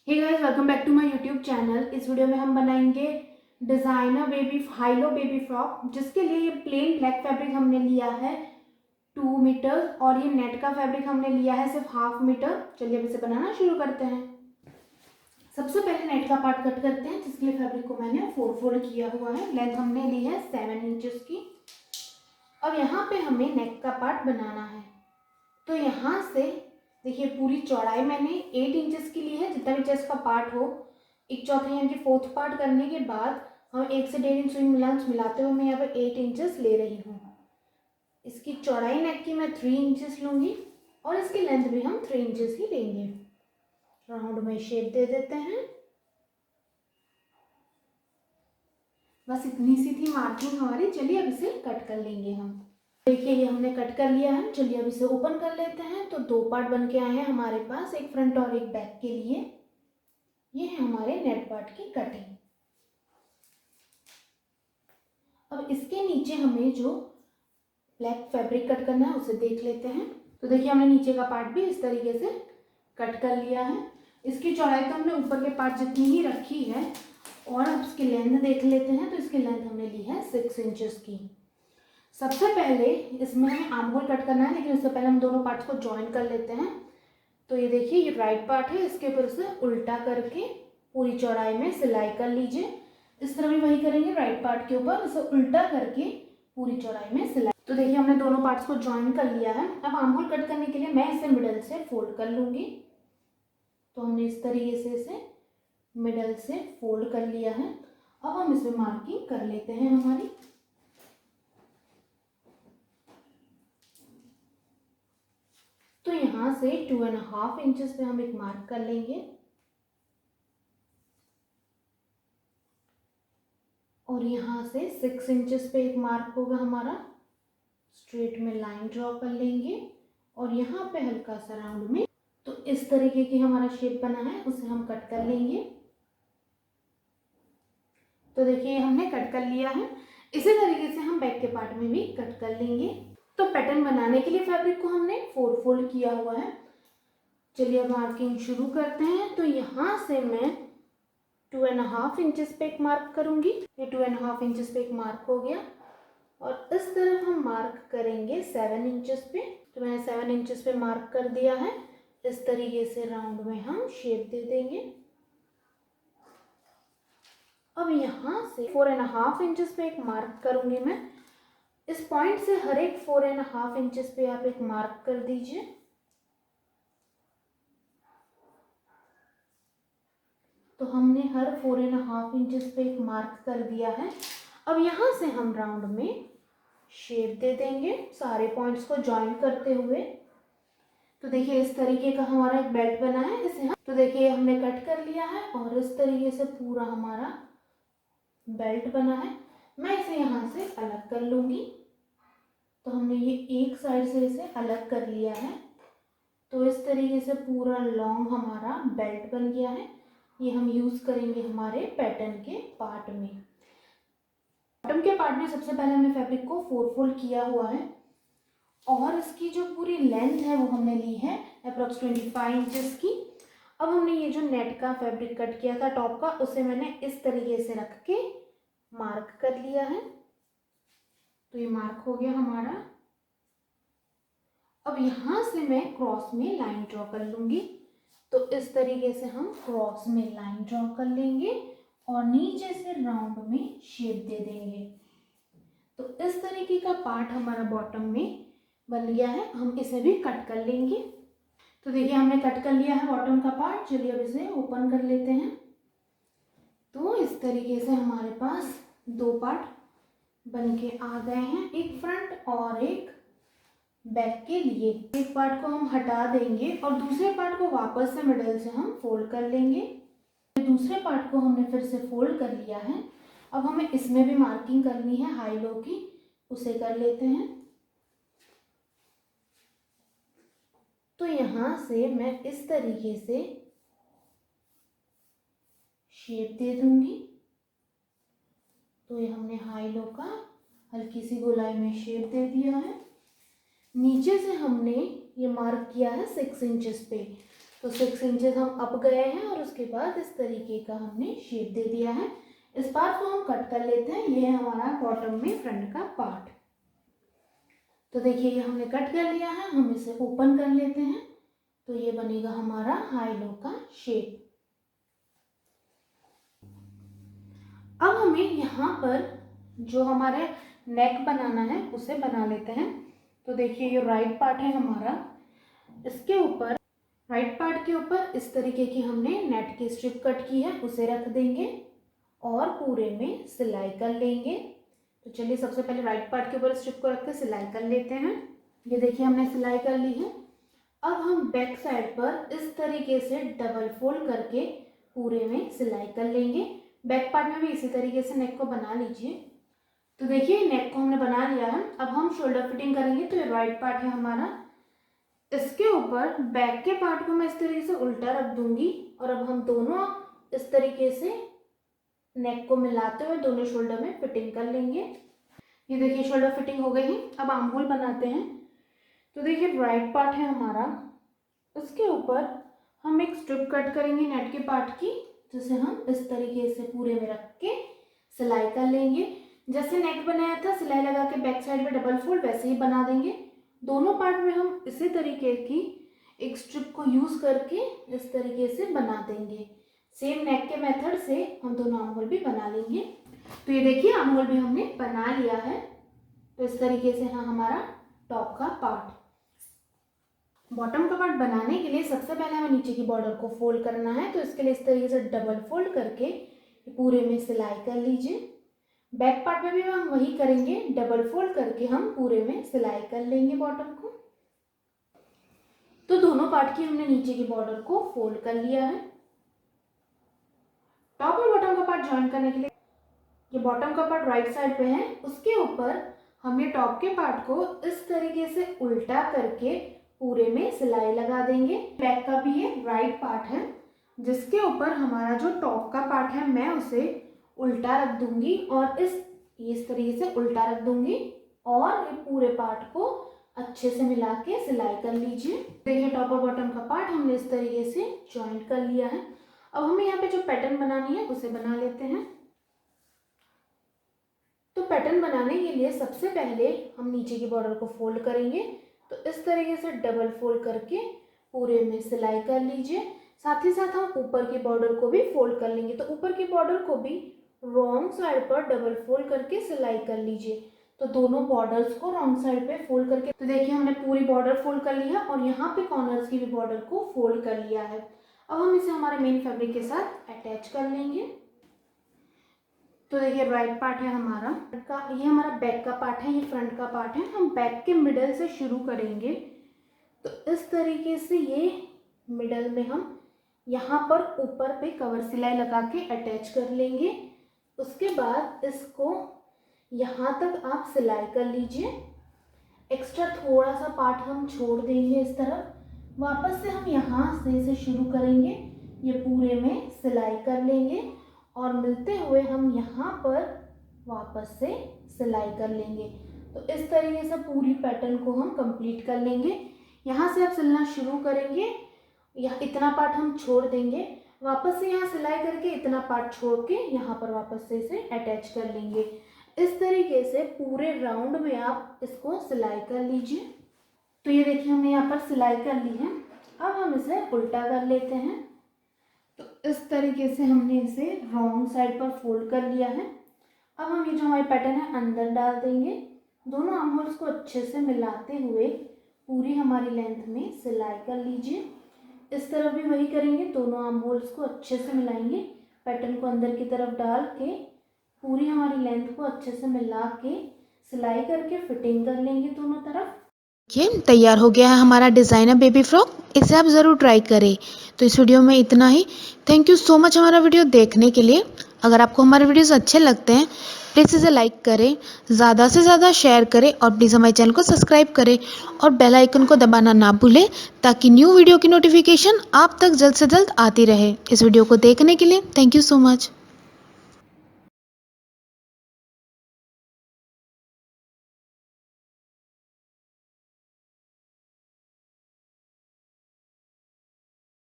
Hey guys, welcome back to my YouTube channel. इस video में हम बनाएंगे designer baby high low baby frock, जिसके लिए ये प्लेन ब्लैक फैब्रिक हमने लिया है 2 मीटर और ये नेट का फैब्रिक हमने लिया है सिर्फ 1/2 मीटर। चलिए अब इसे बनाना शुरू करते हैं। सबसे पहले नेट का पार्ट कट करते हैं, जिसके लिए फैब्रिक को मैंने 4 फोल्ड किया हुआ है। लेंथ हमने ली है 7 इंचेस की। और यहाँ पे हमें नेक का पार्ट बनाना है, तो यहाँ से देखिए पूरी चौड़ाई मैंने 8 इंचेस की ली है, जितना भी चेस्ट का पार्ट हो। 1/4 यानी कि 4th पार्ट करने के बाद हम 1 से 1.5 इंच स्विंग मिलाते हुए मैं यहाँ पर 8 इंचेस ले रही हूँ। इसकी चौड़ाई नेक की मैं 3 इंचेस लूँगी और इसकी लेंथ भी हम 3 इंचेस ही लेंगे। राउंड में शेप दे देते हैं। बस इतनी सी थी मार्किंग हमारी। चलिए अब इसे कट कर लेंगे हम। देखिए ये हमने कट कर लिया है। चलिए अब इसे ओपन कर लेते हैं। तो 2 पार्ट बन के आए हैं हमारे पास, एक फ्रंट और एक बैक के लिए। ये है हमारे नेट पार्ट की कटिंग। अब इसके नीचे हमें जो ब्लैक फैब्रिक कट करना है उसे देख लेते हैं। तो देखिए हमने नीचे का पार्ट भी इस तरीके से कट कर लिया है। इसकी चौड़ाई तो हमने ऊपर के पार्ट जितनी ही रखी है। और अब इसकी लेंथ देख लेते हैं। तो इसकी लेंथ हमने ली है 6 इंचेस की। सबसे पहले इसमें हमें आर्म होल कट करना है, लेकिन उससे पहले हम दोनों पार्ट्स को ज्वाइन कर लेते हैं। तो ये देखिए ये राइट पार्ट है, इसके ऊपर से उल्टा करके पूरी चौड़ाई में सिलाई कर लीजिए। इस तरह भी वही करेंगे, राइट पार्ट के ऊपर इसे उल्टा करके पूरी चौड़ाई में सिलाई। तो देखिए हमने दोनों पार्ट्स को ज्वाइन कर लिया है। अब आर्म होल कट करने के लिए मैं इसे मिडल से फोल्ड कर लूँगी। तो हमने इस तरीके से इसे मिडल से फोल्ड कर लिया है। अब हम इसमें मार्किंग कर लेते हैं हमारी। तो यहाँ से 2.5 इंचेस पे हम एक मार्क कर लेंगे और यहाँ से 6 इंचेस पे एक मार्क होगा हमारा। स्ट्रेट में लाइन ड्रॉ कर लेंगे और यहाँ पे हल्का सा राउंड में। तो इस तरीके की हमारा शेप बना है, उसे हम कट कर लेंगे। तो देखिए हमने कट कर लिया है। इसी तरीके से हम बैक के पार्ट में भी कट कर लेंगे। तो पैटर्न बनाने के लिए फैब्रिक को हमने 4 फोल्ड किया हुआ है। चलिए अब मार्किंग शुरू करते हैं। तो यहाँ से मैं 2.5 इंचेस पे एक मार्क करूंगी। ये 2.5 इंचेस पे एक मार्क हो गया और इस तरफ हम मार्क करेंगे 7 इंचेस पे। तो मैंने 7 इंचेस पे मार्क कर दिया है। इस तरीके से राउंड में हम शेप दे देंगे। अब यहाँ से 4.5 इंचेस पे एक मार्क करूंगी मैं। इस पॉइंट से हर एक 4.5 इंचेस पे आप एक मार्क कर दीजिए। तो हमने हर 4.5 इंचेस पे एक मार्क कर दिया है। अब यहाँ से हम राउंड में शेप दे देंगे सारे पॉइंट्स को ज्वाइन करते हुए। तो देखिए इस तरीके का हमारा एक बेल्ट बना है। इसे हम तो देखिए हमने कट कर लिया है और इस तरीके से पूरा हमारा बेल्ट बना है। मैं इसे यहाँ से अलग कर लूँगी। तो हमने ये एक साइड से इसे अलग कर लिया है। तो इस तरीके से पूरा लॉन्ग हमारा बेल्ट बन गया है। ये हम यूज़ करेंगे हमारे पैटर्न के पार्ट में। बॉटम के पार्ट में सबसे पहले हमने फैब्रिक को 4 फोल्ड किया हुआ है और इसकी जो पूरी लेंथ है वो हमने ली है अप्रॉक्स 25 इंचेस की। अब हमने ये जो नेट का फैब्रिक कट किया था टॉप का, उसे मैंने इस तरीके से रख के मार्क कर लिया है। तो ये मार्क हो गया हमारा। अब यहाँ से मैं क्रॉस में लाइन ड्रॉ कर लूँगी। तो इस तरीके से हम क्रॉस में लाइन ड्रॉ कर लेंगे और नीचे से राउंड में शेप दे देंगे। तो इस तरीके का पार्ट हमारा बॉटम में बन गया है। हम इसे भी कट कर लेंगे। तो देखिए हमने कट कर लिया है बॉटम का पार्ट। चलिए अब इसे ओपन कर लेते हैं। तो इस तरीके से हमारे पास 2 पार्ट बन के आ गए हैं, एक फ्रंट और एक बैक के लिए। एक पार्ट को हम हटा देंगे और दूसरे पार्ट को वापस से मिडल से हम फोल्ड कर लेंगे। दूसरे पार्ट को हमने फिर से फोल्ड कर लिया है। अब हमें इसमें भी मार्किंग करनी है हाई लो की, उसे कर लेते हैं। तो यहाँ से मैं इस तरीके से शेप दे दूंगी। तो ये हमने हाई लो का हल्की सी गोलाई में शेप दे दिया है। नीचे से हमने ये मार्क किया है 6 इंचेस पे। तो 6 इंचेस हम अप गए हैं और उसके बाद इस तरीके का हमने शेप दे दिया है। इस पार्ट को हम कट कर लेते हैं। ये है हमारा बॉटम में फ्रंट का पार्ट। तो देखिए ये हमने कट कर लिया है, हम इसे ओपन कर लेते हैं। तो ये बनेगा हमारा हाई लो का शेप। अब हमें यहाँ पर जो हमारे नेक बनाना है उसे बना लेते हैं। तो देखिए ये राइट पार्ट है हमारा, इसके ऊपर राइट पार्ट के ऊपर इस तरीके की हमने नेट की स्ट्रिप कट की है, उसे रख देंगे और पूरे में सिलाई कर लेंगे। तो चलिए सबसे पहले राइट पार्ट के ऊपर स्ट्रिप को रख के सिलाई कर लेते हैं। ये देखिए हमने सिलाई कर ली है। अब हम बैक साइड पर इस तरीके से डबल फोल्ड करके पूरे में सिलाई कर लेंगे। बैक पार्ट में भी इसी तरीके से नेक को बना लीजिए। तो देखिए नेक को हमने बना लिया है। अब हम शोल्डर फिटिंग करेंगे। तो ये राइट पार्ट है हमारा, इसके ऊपर बैक के पार्ट को मैं इस तरीके से उल्टा रख दूंगी और अब हम दोनों इस तरीके से नेक को मिलाते हुए दोनों शोल्डर में फिटिंग कर लेंगे। ये देखिए शोल्डर फिटिंग हो गई है। अब आर्म होल बनाते हैं। तो देखिए राइट पार्ट है हमारा, उसके ऊपर हम एक स्ट्रिप कट करेंगे नेट के पार्ट की, जिसे हम इस तरीके से पूरे में रख के सिलाई कर लेंगे। जैसे नेक बनाया था सिलाई लगा के बैक साइड में डबल फोल्ड, वैसे ही बना देंगे। दोनों पार्ट में हम इसी तरीके की एक स्ट्रिप को यूज करके इस तरीके से बना देंगे। सेम नेक के मेथड से हम दोनों आर्म होल भी बना लेंगे। तो ये देखिए आर्म होल भी हमने बना लिया है। तो इस तरीके से हाँ हमारा टॉप का पार्ट। बॉटम का पार्ट बनाने के लिए सबसे पहले हमें नीचे की बॉर्डर को फोल्ड करना है। तो इसके लिए इस तरीके से डबल फोल्ड करके पूरे में सिलाई कर लीजिए। बैक पार्ट में भी हम वही करेंगे, डबल फोल्ड करके हम पूरे में सिलाई कर लेंगे बॉटम को। तो दोनों पार्ट की हमने नीचे की बॉर्डर को फोल्ड कर लिया है। टॉप और बॉटम का पार्ट ज्वाइन करने के लिए ये बॉटम का पार्ट राइट साइड पे है, उसके ऊपर हम ये टॉप के पार्ट को इस तरीके से उल्टा करके पूरे में सिलाई लगा देंगे। बैक का भी ये राइट पार्ट है, जिसके ऊपर हमारा जो टॉप का पार्ट है मैं उसे उल्टा रख दूंगी और इस तरीके से उल्टा रख दूंगी और ये पूरे पार्ट को अच्छे से मिला के सिलाई कर लीजिए। देखिए टॉप और बॉटम का पार्ट हमने इस तरीके से ज्वाइंट कर लिया है। अब हमें यहाँ पे जो पैटर्न बनानी है उसे बना लेते हैं। तो पैटर्न बनाने के लिए सबसे पहले हम नीचे की बॉर्डर को फोल्ड करेंगे। तो इस तरीके से डबल फोल्ड करके पूरे में सिलाई कर लीजिए। साथ ही साथ हम ऊपर की बॉर्डर को भी फोल्ड कर लेंगे। तो ऊपर की बॉर्डर को भी रॉन्ग साइड पर डबल फोल्ड करके सिलाई कर लीजिए। तो दोनों बॉर्डर्स को रॉन्ग साइड पे फोल्ड करके, तो देखिए हमने पूरी बॉर्डर फोल्ड कर लिया और यहाँ पे कॉर्नर्स की भी बॉर्डर को फोल्ड कर लिया है। अब हम इसे हमारे मेन फैब्रिक के साथ अटैच कर लेंगे। तो देखिए राइट पार्ट है हमारा का, ये हमारा बैक का पार्ट है, ये फ्रंट का पार्ट है। हम बैक के मिडल से शुरू करेंगे। तो इस तरीके से ये मिडल में हम यहाँ पर ऊपर पे कवर सिलाई लगा के अटैच कर लेंगे। उसके बाद इसको यहाँ तक आप सिलाई कर लीजिए। एक्स्ट्रा थोड़ा सा पार्ट हम छोड़ देंगे इस तरफ। वापस से हम यहाँ से इसे शुरू करेंगे, ये पूरे में सिलाई कर लेंगे और मिलते हुए हम यहाँ पर वापस से सिलाई कर लेंगे। तो इस तरीके से पूरी पैटर्न को हम कंप्लीट कर लेंगे। यहाँ से आप सिलना शुरू करेंगे, यहाँ इतना पार्ट हम छोड़ देंगे, वापस से यहाँ सिलाई करके इतना पार्ट छोड़ के यहाँ पर वापस से इसे अटैच कर लेंगे। इस तरीके से पूरे राउंड में आप इसको सिलाई कर लीजिए। तो ये देखिए हमने यहाँ पर सिलाई कर ली है। अब हम इसे उल्टा कर लेते हैं। तो इस तरीके से हमने इसे रॉन्ग साइड पर फोल्ड कर लिया है। अब हम ये जो हमारी पैटर्न है अंदर डाल देंगे। दोनों आर्म होल्स को अच्छे से मिलाते हुए पूरी हमारी लेंथ में सिलाई कर लीजिए। इस तरफ भी वही करेंगे, दोनों आर्म होल्स को अच्छे से मिलाएंगे, पैटर्न को अंदर की तरफ डाल के पूरी हमारी लेंथ को अच्छे से मिला के सिलाई करके फिटिंग कर लेंगे दोनों तरफ। ये तैयार हो गया है हमारा डिज़ाइनर बेबी फ्रॉक। इसे आप ज़रूर ट्राई करें। तो इस वीडियो में इतना ही। थैंक यू सो मच हमारा वीडियो देखने के लिए। अगर आपको हमारे वीडियोस अच्छे लगते हैं प्लीज़ इसे लाइक करें, ज़्यादा से ज़्यादा शेयर करें और प्लीज़ हमारे चैनल को सब्सक्राइब करें और बेल आइकन को दबाना ना भूलें ताकि न्यू वीडियो की नोटिफिकेशन आप तक जल्द से जल्द आती रहे। इस वीडियो को देखने के लिए थैंक यू सो मच।